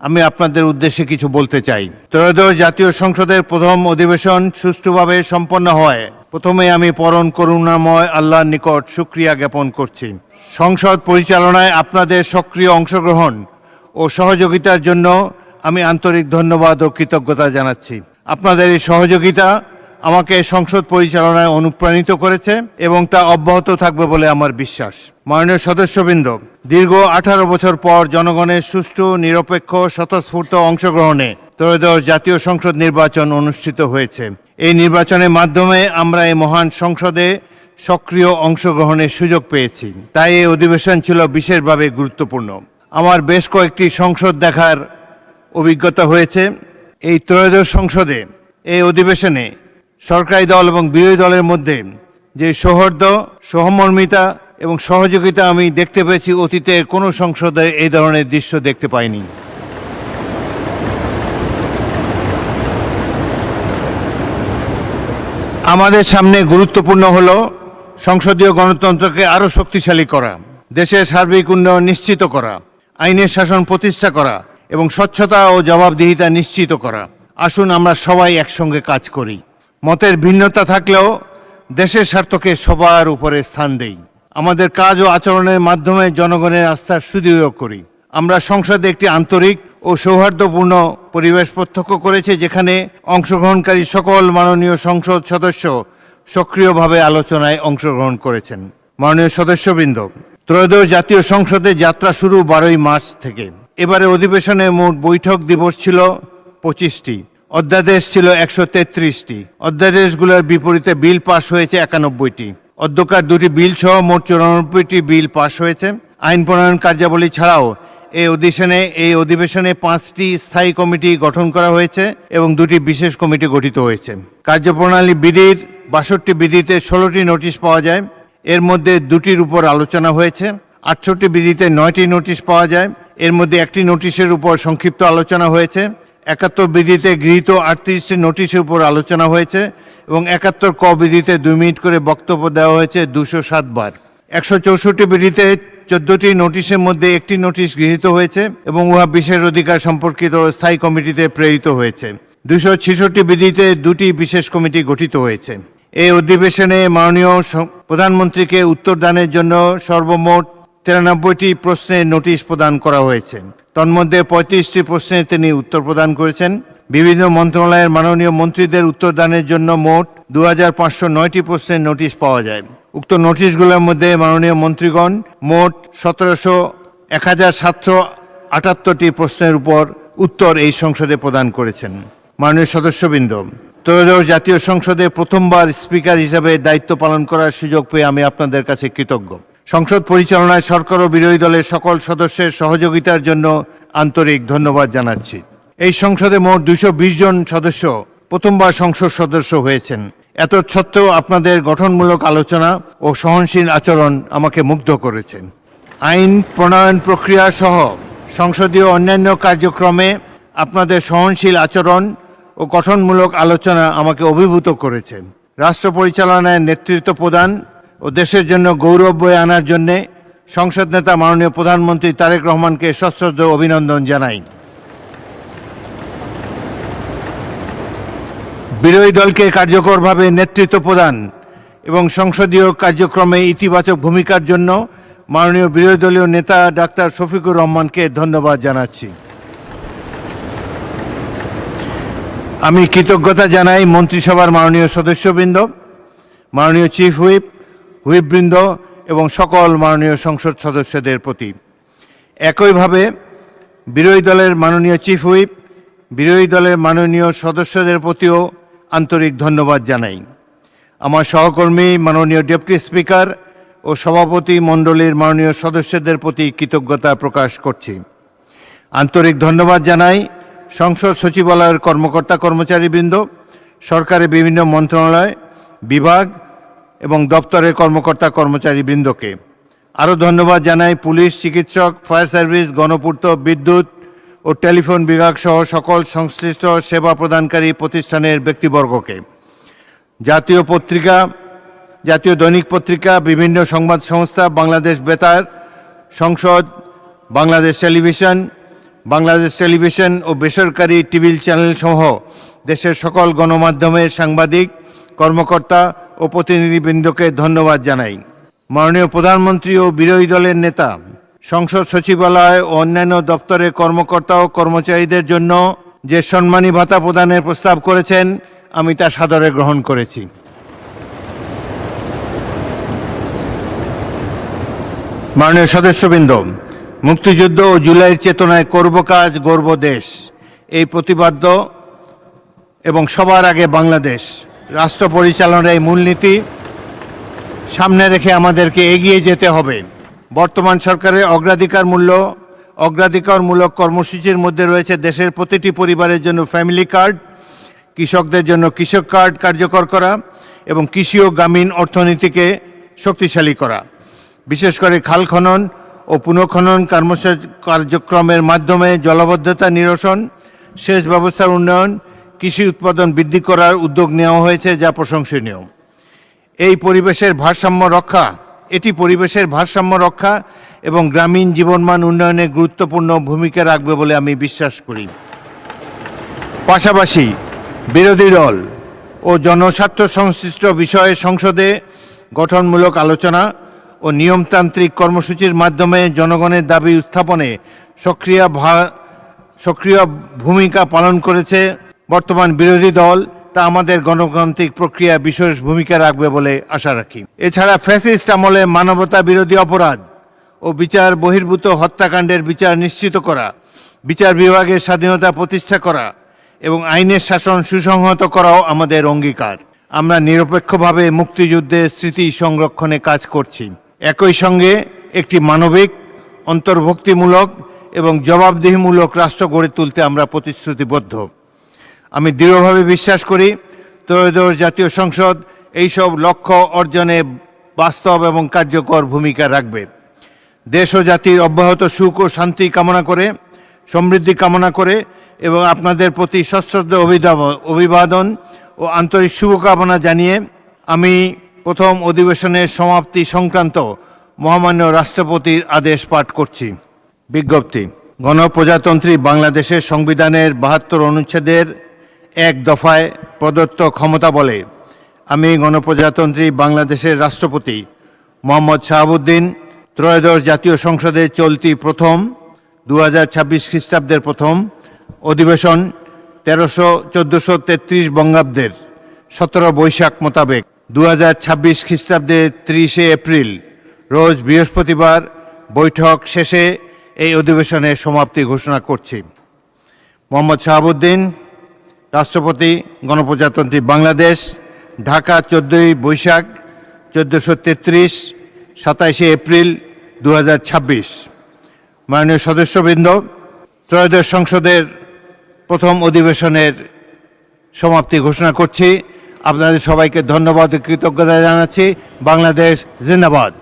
আমি আপনাদের উদ্দেশ্যে কিছু বলতে চাই। ত্রয়োদশ জাতীয় সংসদের প্রথম অধিবেশন সুষ্ঠুভাবে সম্পন্ন হয় প্রথমে আমি পরম করুণাময় আল্লাহর নিকট শুকরিয়া জ্ঞাপন করছি। সংসদ পরিচালনায় আপনাদের সক্রিয় অংশগ্রহণ ও সহযোগিতার জন্য আমি আন্তরিক ধন্যবাদ ও কৃতজ্ঞতা জানাচ্ছি। আপনাদের এই সহযোগিতা আমাকে সংসদ পরিচালনায় অনুপ্রাণিত করেছে এবং তা অব্যাহত থাকবে বলে আমার বিশ্বাস। মাননীয় সদস্যবৃন্দ, দীর্ঘ 18 বছর পর জনগণের সুষ্ঠু, নিরপেক্ষ, স্বতঃস্ফূর্ত অংশগ্রহণে ত্রয়োদশ জাতীয় সংসদ নির্বাচন অনুষ্ঠিত হয়েছে। এই নির্বাচনের মাধ্যমে আমরা এই মহান সংসদে সক্রিয় অংশগ্রহণের সুযোগ পেয়েছি, তাই এই অধিবেশন ছিল বিশেষভাবে গুরুত্বপূর্ণ। আমার বেশ কয়েকটি সংসদ দেখার অভিজ্ঞতা হয়েছে। এই ত্রয়োদশ সংসদে এই অধিবেশনে সরকারি দল এবং বিরোধী দলের মধ্যে যে সৌহার্দ্য, সহমর্মিতা এবং সহযোগিতা আমি দেখতে পেয়েছি, অতীতের কোনো সংসদে এই ধরনের দৃশ্য দেখতে পাইনি। আমাদের সামনে গুরুত্বপূর্ণ হলো সংসদীয় গণতন্ত্রকে আরও শক্তিশালী করা, দেশের সার্বিক উন্নয়ন নিশ্চিত করা, আইনের শাসন প্রতিষ্ঠা করা এবং স্বচ্ছতা ও জবাবদিহিতা নিশ্চিত করা। আসুন আমরা সবাই একসঙ্গে কাজ করি। মতের ভিন্নতা থাকলেও দেশের স্বার্থকে সবার উপরে স্থান দেই। আমাদের কাজ ও আচরণের মাধ্যমে জনগণের আস্থা সুদৃঢ় করি। আমরা সংসদে একটি আন্তরিক ও সৌহার্দ্যপূর্ণ পরিবেশ প্রত্যক্ষ করেছি, যেখানে অংশগ্রহণকারী সকল মাননীয় সংসদ সদস্য সক্রিয়ভাবে আলোচনায় অংশগ্রহণ করেছেন। মাননীয় সদস্যবৃন্দ, ত্রয়োদশ জাতীয় সংসদের যাত্রা শুরু 12ই মার্চ থেকে। এবারে অধিবেশনে মোট বৈঠক দিবস ছিল 25টি, অধ্যাদেশ ছিল 133টি। অধ্যাদেশগুলোর বিপরীতে বিল পাশ হয়েছে 91টি। অধ্যক্ষার 2টি বিল সহ মোট 94টি বিল পাশ হয়েছে। আইন প্রণয়ন কার্যাবলী ছাড়াও এই অধিবেশনে 5টি স্থায়ী কমিটি গঠন করা হয়েছে এবং 2টি বিশেষ কমিটি গঠিত হয়েছে। কার্যপ্রণালী বিধির 62টি বিধিতে 16টি নোটিশ পাওয়া যায়, এর মধ্যে 2টির উপর আলোচনা হয়েছে। 68টি বিধিতে 9টি নোটিশ পাওয়া যায়, এর মধ্যে 1টি নোটিশের উপর সংক্ষিপ্ত আলোচনা হয়েছে। 71 বিধিতে গৃহীত 38টি নোটিশের উপর আলোচনা হয়েছে এবং 71 ক বিধিতে 2 মিনিট করে বক্তব্য দেওয়া হয়েছে 207 বার। 164টি বিধিতে 14টি নোটিশের মধ্যে 1টি নোটিশ গৃহীত হয়েছে এবং উহা বিশেষ অধিকার সম্পর্কিত স্থায়ী কমিটিতে প্রেরিত হয়েছে। 266টি বিধিতে 2টি বিশেষ কমিটি গঠিত হয়েছে। এই অধিবেশনে মাননীয় প্রধানমন্ত্রীকে উত্তরদানের জন্য সর্বমোট 93টি প্রশ্নের নোটিশ প্রদান করা হয়েছে। তন্মধ্যে 35টি প্রশ্নের তিনি উত্তর প্রদান করেছেন। বিভিন্ন মন্ত্রণালয়ের মাননীয় মন্ত্রীদের উত্তরদানের জন্য মোট 2509টি প্রশ্নের নোটিশ পাওয়া যায়। উক্ত নোটিশগুলোর মধ্যে মাননীয় মন্ত্রীগণ মোট 1778টি প্রশ্নের উপর উত্তর এই সংসদে প্রদান করেছেন। মাননীয় সদস্যবৃন্দ, ত্রয়োদশ জাতীয় সংসদে প্রথমবার স্পিকার হিসাবে দায়িত্ব পালন করার সুযোগ পেয়ে আমি আপনাদের কাছে কৃতজ্ঞ। সংসদ পরিচালনায় সরকার ও বিরোধী দলের সকল সদস্যের সহযোগিতার জন্য আন্তরিক ধন্যবাদ জানাচ্ছি। এই সংসদে মোট 220 জন সদস্য প্রথমবার সংসদ সদস্য হয়েছেন। এত সত্ত্বেও আপনাদের গঠনমূলক আলোচনা ও সহনশীল আচরণ আমাকে মুগ্ধ করেছেন। আইন প্রণয়ন প্রক্রিয়া সহ সংসদীয় অন্যান্য কার্যক্রমে আপনাদের সহনশীল আচরণ ও গঠনমূলক আলোচনা আমাকে অভিভূত করেছে। রাষ্ট্র পরিচালনায় নেতৃত্ব প্রদান ও দেশের জন্য গৌরব বয়ে আনার জন্যে সংসদ নেতা মাননীয় প্রধানমন্ত্রী তারেক রহমানকে সশ্রদ্ধ অভিনন্দন জানাই। বিরোধী দলকে কার্যকরভাবে নেতৃত্ব প্রদান এবং সংসদীয় কার্যক্রমে ইতিবাচক ভূমিকার জন্য মাননীয় বিরোধী দলীয় নেতা ডাক্তার শফিকুর রহমানকে ধন্যবাদ জানাচ্ছি। আমি কৃতজ্ঞতা জানাই মন্ত্রিসভার মাননীয় সদস্যবৃন্দ, মাননীয় চিফ হুইপ, হুইপবৃন্দ এবং সকল মাননীয় সংসদ সদস্যদের প্রতি। একইভাবে বিরোধী দলের মাননীয় চিফ হুইপ, বিরোধী দলের মাননীয় সদস্যদের প্রতিও আন্তরিক ধন্যবাদ জানাই। আমার সহকর্মী মাননীয় ডেপুটি স্পিকার ও সভাপতি মণ্ডলীর মাননীয় সদস্যদের প্রতি কৃতজ্ঞতা প্রকাশ করছি। আন্তরিক ধন্যবাদ জানাই সংসদ সচিবালয়ের কর্মকর্তা কর্মচারীবৃন্দ, সরকারের বিভিন্ন মন্ত্রণালয়, বিভাগ এবং দপ্তরের কর্মকর্তা কর্মচারীবৃন্দকে। আরও ধন্যবাদ জানাই পুলিশ, চিকিৎসক, ফায়ার সার্ভিস, গণপূর্ত, বিদ্যুৎ ও টেলিফোন বিভাগ সহ সকল সংশ্লিষ্ট সেবা প্রদানকারী প্রতিষ্ঠানের ব্যক্তিবর্গকে। জাতীয় পত্রিকা, জাতীয় দৈনিক পত্রিকা, বিভিন্ন সংবাদ সংস্থা, বাংলাদেশ বেতার, সংসদ, বাংলাদেশ টেলিভিশন, বাংলাদেশ টেলিভিশন ও বেসরকারি টিভি চ্যানেল সহ দেশের সকল গণমাধ্যমের সাংবাদিক, কর্মকর্তা ও প্রতিনিধিবৃন্দকে ধন্যবাদ জানাই। মাননীয় প্রধানমন্ত্রী ও বিরোধী দলের নেতা সংসদ সচিবালয় ও অন্যান্য দপ্তরের কর্মকর্তা ও কর্মচারীদের জন্য যে সম্মানী ভাতা প্রদানের প্রস্তাব করেছেন, আমি তা সাদরে গ্রহণ করেছি। মাননীয় সদস্যবৃন্দ, মুক্তিযুদ্ধ ও জুলাইয়ের চেতনায় করব কাজ, গর্ব দেশ, এই প্রতিপাদ্য এবং সবার আগে বাংলাদেশ রাষ্ট্র পরিচালনার এই মূলনীতি সামনে রেখে আমাদেরকে এগিয়ে যেতে হবে। বর্তমান সরকারের অগ্রাধিকারমূলক কর্মসূচির মধ্যে রয়েছে দেশের প্রতিটি পরিবারের জন্য ফ্যামিলি কার্ড, কৃষকদের জন্য কৃষক কার্ড কার্যকর করা এবং কৃষি ও গ্রামীণ অর্থনীতিকে শক্তিশালী করা। বিশেষ করে খাল খনন ও পুনঃখনন কার্যক্রমের মাধ্যমে জলাবদ্ধতা নিরসন, সেচ ব্যবস্থার উন্নয়ন, কৃষি উৎপাদন বৃদ্ধি করার উদ্যোগ নেওয়া হয়েছে, যা প্রশংসনীয়। এটি পরিবেশের ভারসাম্য রক্ষা এবং গ্রামীণ জীবনমান উন্নয়নে গুরুত্বপূর্ণ ভূমিকা রাখবে বলে আমি বিশ্বাস করি। পাশাপাশি বিরোধী দল ও জনস্বার্থ সংশ্লিষ্ট বিষয়ে সংসদে গঠনমূলক আলোচনা ও নিয়মতান্ত্রিক কর্মসূচির মাধ্যমে জনগণের দাবি উত্থাপনে সক্রিয় ভূমিকা পালন করেছে বর্তমান বিরোধী দল, তা আমাদের গণতান্ত্রিক প্রক্রিয়া বিশেষ ভূমিকা রাখবে বলে আশা রাখি। এছাড়া ফ্যাসিস্ট আমলে মানবতা বিরোধী অপরাধ ও বিচার বহির্ভূত হত্যাকাণ্ডের বিচার নিশ্চিত করা, বিচার বিভাগের স্বাধীনতা প্রতিষ্ঠা করা এবং আইনের শাসন সুসংহত করাও আমাদের অঙ্গীকার। আমরা নিরপেক্ষভাবে মুক্তিযুদ্ধের স্মৃতি সংরক্ষণে কাজ করছি। একই সঙ্গে একটি মানবিক, অন্তর্ভুক্তিমূলক এবং জবাবদিহিমূলক রাষ্ট্র গড়ে তুলতে আমরা প্রতিশ্রুতিবদ্ধ। আমি দৃঢ়ভাবে বিশ্বাস করি ত্রয়োদশ জাতীয় সংসদ এইসব লক্ষ্য অর্জনে বাস্তব এবং কার্যকর ভূমিকা রাখবে। দেশ ও জাতির অব্যাহত সুখ ও শান্তি কামনা করে, সমৃদ্ধি কামনা করে এবং আপনাদের প্রতি সশ্রদ্ধ অভিবাদন ও আন্তরিক শুভকামনা জানিয়ে আমি প্রথম অধিবেশনের সমাপ্তি সংক্রান্ত মহামান্য রাষ্ট্রপতির আদেশ পাঠ করছি। বিজ্ঞপ্তি। গণপ্রজাতন্ত্রী বাংলাদেশের সংবিধানের ৭২ অনুচ্ছেদের ১ দফায় প্রদত্ত ক্ষমতা বলে আমি গণপ্রজাতন্ত্রী বাংলাদেশের রাষ্ট্রপতি মোহাম্মদ শাহাবুদ্দিন ত্রয়োদশ জাতীয় সংসদের চলতি প্রথম ২০২৬ খ্রিস্টাব্দের প্রথম অধিবেশন ১৪৩৩ বঙ্গাব্দের ১৭ বৈশাখ মোতাবেক ২০২৬ খ্রিস্টাব্দের ৩০ এপ্রিল রোজ বৃহস্পতিবার বৈঠক শেষে এই অধিবেশনের সমাপ্তি ঘোষণা করছি। মোহাম্মদ শাহাবুদ্দিন, রাষ্ট্রপতি, গণপ্রজাতন্ত্রী বাংলাদেশ, ঢাকা, ১৪ বৈশাখ ১৪৩৩, ২৭ এপ্রিল ২০২৬। মাননীয় সদস্যবৃন্দ, ত্রয়োদশ সংসদের প্রথম অধিবেশনের সমাপ্তি ঘোষণা করছি। আপনাদের সবাইকে ধন্যবাদ ও কৃতজ্ঞতা জানাচ্ছি। বাংলাদেশ জিন্দাবাদ।